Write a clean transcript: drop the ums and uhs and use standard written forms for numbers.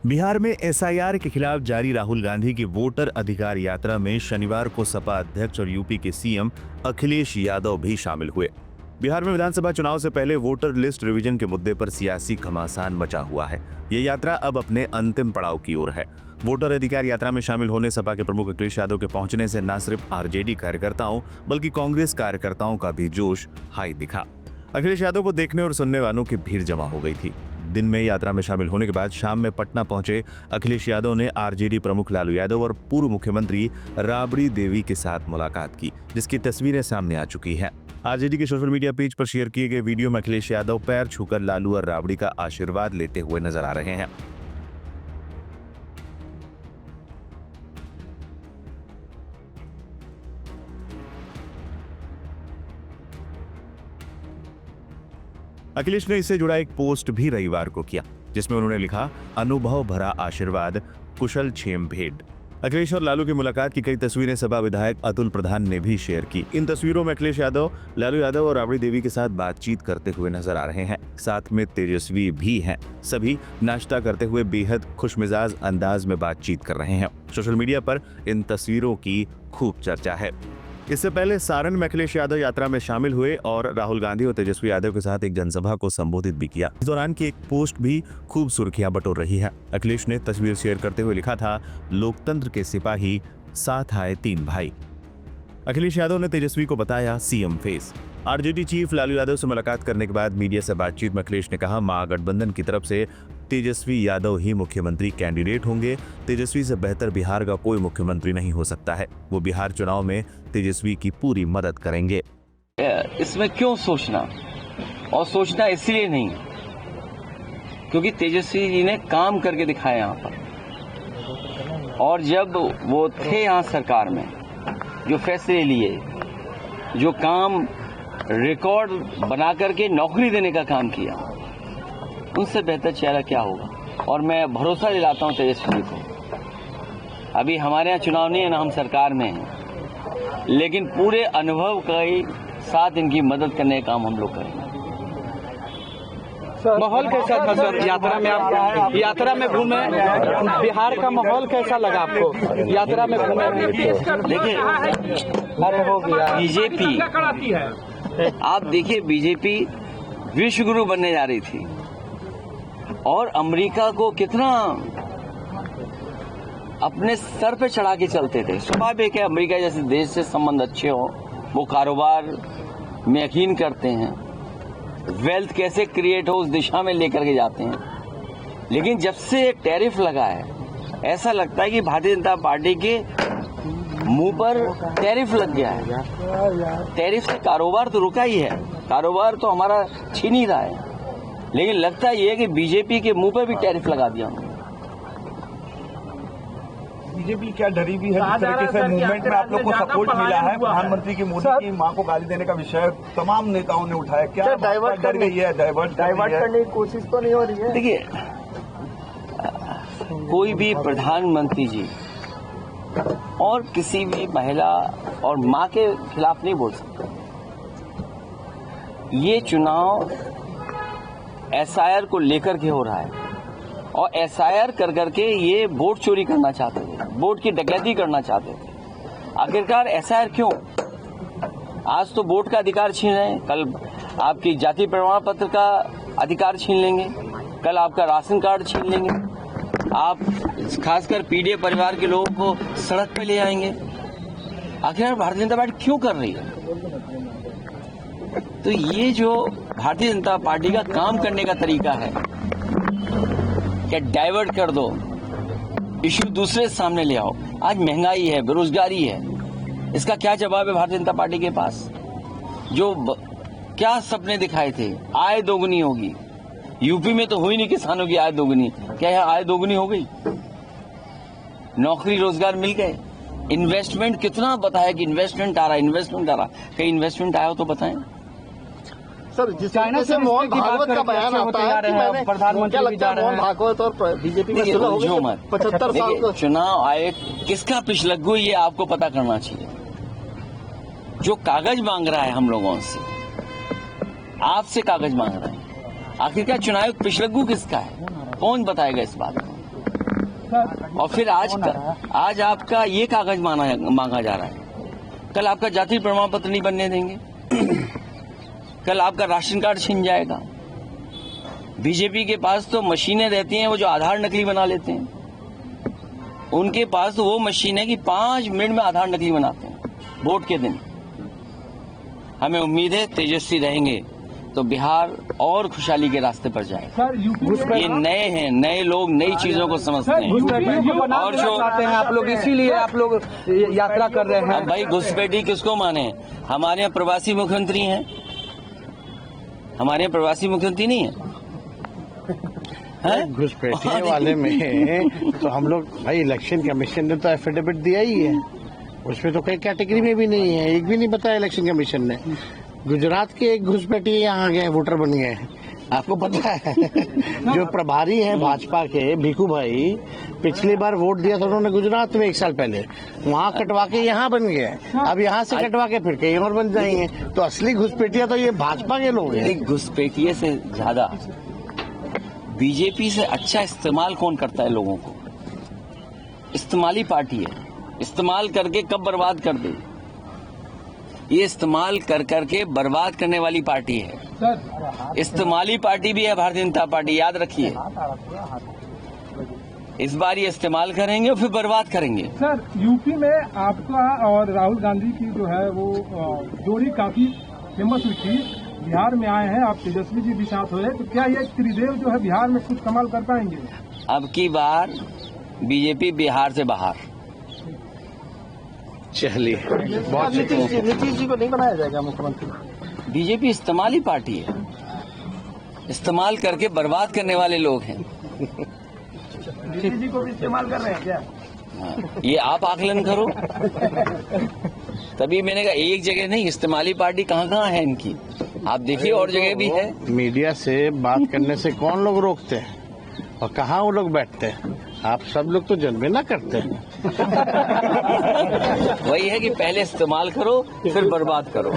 बिहार में एसआईआर के खिलाफ जारी राहुल गांधी की वोटर अधिकार यात्रा में शनिवार को सपा अध्यक्ष और यूपी के सीएम अखिलेश यादव भी शामिल हुए। बिहार में विधानसभा चुनाव से पहले वोटर लिस्ट रिवीजन के मुद्दे पर सियासी घमासान मचा हुआ है। ये यात्रा अब अपने अंतिम पड़ाव की ओर है। वोटर अधिकार यात्रा में शामिल होने सपा के प्रमुख अखिलेश यादव के पहुंचने से न सिर्फ आरजेडी कार्यकर्ताओं बल्कि कांग्रेस कार्यकर्ताओं का भी जोश हाई दिखा। अखिलेश यादव को देखने और सुनने वालों की भीड़ जमा हो गई थी। दिन में यात्रा में शामिल होने के बाद शाम में पटना पहुंचे अखिलेश यादव ने आरजेडी प्रमुख लालू यादव और पूर्व मुख्यमंत्री राबड़ी देवी के साथ मुलाकात की, जिसकी तस्वीरें सामने आ चुकी हैं। आरजेडी के सोशल मीडिया पेज पर शेयर किए गए वीडियो में अखिलेश यादव पैर छूकर लालू और राबड़ी का आशीर्वाद लेते हुए नजर आ रहे हैं। अखिलेश ने इससे जुड़ा एक पोस्ट भी रविवार को किया, जिसमें उन्होंने लिखा, अनुभव भरा आशीर्वाद, कुशल क्षेम भेंट। अखिलेश और लालू की मुलाकात की कई तस्वीरें सपा विधायक अतुल प्रधान ने भी शेयर की। इन तस्वीरों में अखिलेश यादव, लालू यादव और राबड़ी देवी के साथ बातचीत करते हुए नजर आ रहे हैं। साथ में तेजस्वी भी हैं। सभी नाश्ता करते हुए बेहद खुशमिजाज अंदाज में बातचीत कर रहे हैं। सोशल मीडिया पर इन तस्वीरों की खूब चर्चा है। इससे पहले सारण में अखिलेश यादव यात्रा में शामिल हुए और राहुल गांधी और तेजस्वी यादव के साथ एक जनसभा को संबोधित भी किया। इस दौरान की एक पोस्ट भी खूब सुर्खियां बटोर रही है। अखिलेश ने तस्वीर शेयर करते हुए लिखा था, लोकतंत्र के सिपाही, साथ आए 3 भाई। अखिलेश यादव ने तेजस्वी को बताया CM face. RJD chief Lalu Yadav से मुलाकात करने के बाद मीडिया से बातचीत में अखिलेश ने कहा, महागठबंधन की तरफ से तेजस्वी यादव ही मुख्यमंत्री कैंडिडेट होंगे। तेजस्वी से बेहतर बिहार का कोई मुख्यमंत्री नहीं हो सकता है। वो बिहार चुनाव में तेजस्वी की पूरी मदद करेंगे। इसमें क्यों सोचना, और सोचना इसलिए नहीं क्योंकि तेजस्वी जी ने काम करके दिखाया यहाँ पर, और जब वो थे यहाँ सरकार में, जो फैसले लिए, जो काम रिकॉर्ड बना करके नौकरी देने का काम किया, उनसे बेहतर चेहरा क्या होगा। और मैं भरोसा दिलाता हूँ तेजस्वी जी को। अभी हमारे यहाँ चुनाव नहीं है ना, हम सरकार में हैं, लेकिन पूरे अनुभव के साथ इनकी मदद करने का काम हम लोग करेंगे। माहौल कैसा था सर यात्रा में? आप यात्रा में घूमे, बिहार का माहौल कैसा लगा आपको यात्रा में घूमे? देखिए, हो गया बीजेपी, आप देखिए, बीजेपी विश्व गुरु बनने जा रही थी और अमेरिका को कितना अपने सर पे चढ़ा के चलते थे। स्वाभाविक है, अमेरिका जैसे देश से संबंध अच्छे हो, वो कारोबार में यकीन करते हैं, वेल्थ कैसे क्रिएट हो उस दिशा में लेकर के जाते हैं। लेकिन जब से एक टैरिफ लगा है, ऐसा लगता है कि भारतीय जनता पार्टी के मुंह पर टैरिफ लग गया है। टैरिफ से कारोबार तो रुका ही है, कारोबार तो हमारा छीन ही रहा है, लेकिन लगता ये है कि बीजेपी के मुंह पर भी टैरिफ लगा दिया। बीजेपी क्या डरी भी है? जिस तरीके से मूवमेंट में आप लोग को सपोर्ट मिला है, प्रधानमंत्री की मोदी की मां को गाली देने का विषय तमाम नेताओं ने उठाया, क्या डाइवर्ट डर गई है? डाइवर्ट करने की कोशिश तो नहीं हो रही है? देखिए, कोई भी प्रधानमंत्री जी और किसी भी महिला और मां के खिलाफ नहीं बोल सकते। ये चुनाव एसआईआर को लेकर के हो रहा है, और एसआईआर कर करके ये वोट चोरी करना चाहते थे, वोट की डकैती करना चाहते थे। आखिरकार एसआईआर क्यों? आज तो वोट का अधिकार छीन रहे हैं, कल आपकी जाति प्रमाण पत्र का अधिकार छीन लेंगे, कल आपका राशन कार्ड छीन लेंगे, आप खासकर पीडीए परिवार के लोगों को सड़क पे ले आएंगे। आखिरकार भारतीय जनता पार्टी क्यों कर रही है? तो ये जो भारतीय जनता पार्टी का काम करने का तरीका है, क्या डाइवर्ट कर दो, इश्यू दूसरे सामने ले आओ। आज महंगाई है, बेरोजगारी है, इसका क्या जवाब है भारतीय जनता पार्टी के पास? जो क्या सपने दिखाए थे, आय दोगुनी होगी, यूपी में तो हुई नहीं किसानों की आय दोगुनी, क्या यहाँ आय दोगुनी हो गई? नौकरी रोजगार मिल गए, इन्वेस्टमेंट कितना बताया कि इन्वेस्टमेंट आ रहा है, इन्वेस्टमेंट आ रहा है, कहीं इन्वेस्टमेंट आया हो तो बताएं। सर, जिस चाइना से मोहन भागवत का बयान आता है कि मैंने प्रधानमंत्री भी जा रहे हैं, भागवत और बीजेपी में सुलह हो गई 75 साल का। चुनाव आयोग किसका पिछलग्गू, ये आपको पता करना चाहिए। जो कागज मांग रहा है हम लोगों से, आपसे कागज मांग रहा है, आखिरकार चुनाव पिछलग्गू किसका है? कौन बताएगा इस बात को? और फिर आज आपका ये कागज मांगा जा रहा है, कल आपका जाति प्रमाण पत्र नहीं बनने देंगे, कल आपका राशन कार्ड छिन जाएगा। बीजेपी के पास तो मशीनें रहती हैं वो जो आधार नकली बना लेते हैं, उनके पास तो वो मशीन है कि 5 मिनट में आधार नकली बनाते हैं वोट के दिन। हमें उम्मीद है तेजस्वी रहेंगे तो बिहार और खुशहाली के रास्ते पर जाएगा। ये नए हैं, नए लोग नई चीजों को समझते हैं और जो चाहते हैं आप लोग, इसीलिए आप लोग यात्रा कर रहे हैं। अब भाई घुसपैठी किसको माने? हमारे यहाँ प्रवासी मुख्यमंत्री हैं, हमारे यहाँ प्रवासी मुख्यमंत्री नहीं है। घुसपैठिए वाले में तो हम लोग भाई इलेक्शन कमीशन ने तो एफिडेविट दिया ही है, उसमें तो कई कैटेगरी में भी नहीं है, एक भी नहीं बताया इलेक्शन कमीशन ने। गुजरात के एक घुसपैठिए यहाँ गए, वोटर बन गए, आपको पता है। जो प्रभारी हैं भाजपा के भीखू भाई, पिछली बार वोट दिया था उन्होंने गुजरात में 1 साल पहले, वहाँ कटवा के यहाँ बन गए, अब यहाँ से कटवा के फिर कहीं और बन जाएंगे। तो असली घुसपैठिया तो ये भाजपा के लोग हैं। घुसपैठिए से ज्यादा बीजेपी से अच्छा इस्तेमाल कौन करता है लोगों को? इस्तेमाली पार्टी है, इस्तेमाल करके कब बर्बाद कर दे, ये इस्तेमाल कर करके बर्बाद करने वाली पार्टी है। इस्तेमाली पार्टी भी है भारतीय जनता पार्टी, याद रखिए। इस बार ये इस्तेमाल करेंगे और फिर बर्बाद करेंगे। सर, यूपी में आपका और राहुल गांधी की जो है वो जोड़ी काफी फेमस हुई थी, बिहार में आए हैं, आप तेजस्वी जी भी साथ हुए, तो क्या ये त्रिदेव जो है बिहार में कुछ कमाल कर पाएंगे? अब की बार बीजेपी बिहार से बाहर। चलिए, नीतीश जी को नहीं बनाया जाएगा मुख्यमंत्री? बीजेपी इस्तेमाली पार्टी है, इस्तेमाल करके बर्बाद करने वाले लोग हैं। नीतीश जी को भी इस्तेमाल कर रहे हैं क्या? ये आप आकलन करो। तभी मैंने कहा एक जगह नहीं, इस्तेमाली पार्टी कहाँ कहाँ है इनकी, आप देखिए और जगह भी है। मीडिया से बात करने से कौन लोग रोकते हैं और कहाँ वो लोग बैठते हैं? आप सब लोग तो जन्मे ना करते हैं। वही है कि पहले इस्तेमाल करो फिर बर्बाद करो।